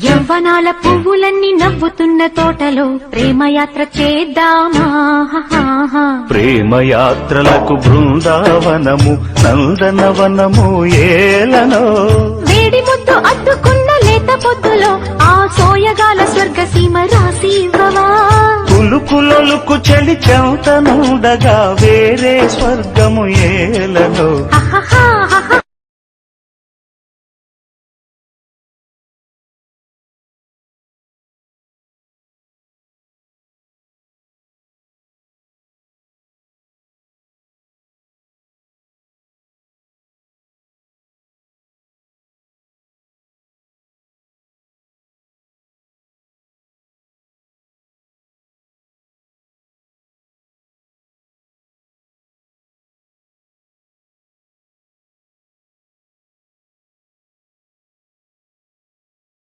యవ్వనాల పువ్వులన్నీ నవ్వుతున్న తోటలో ప్రేమయాత్ర చేద్దామా. ప్రేమయాత్రలకు బృందావనము నందనవనము ఏలనో. వేడి ముద్దు అద్దుకున్న లేత పొద్దులో ఆ సోయగాల స్వర్గసీమ రాసి ఇవ్వవా. కులుకులొలుకు చలి చెంతనుండగా వేరే స్వర్గము ఏలనో. ఆహాహా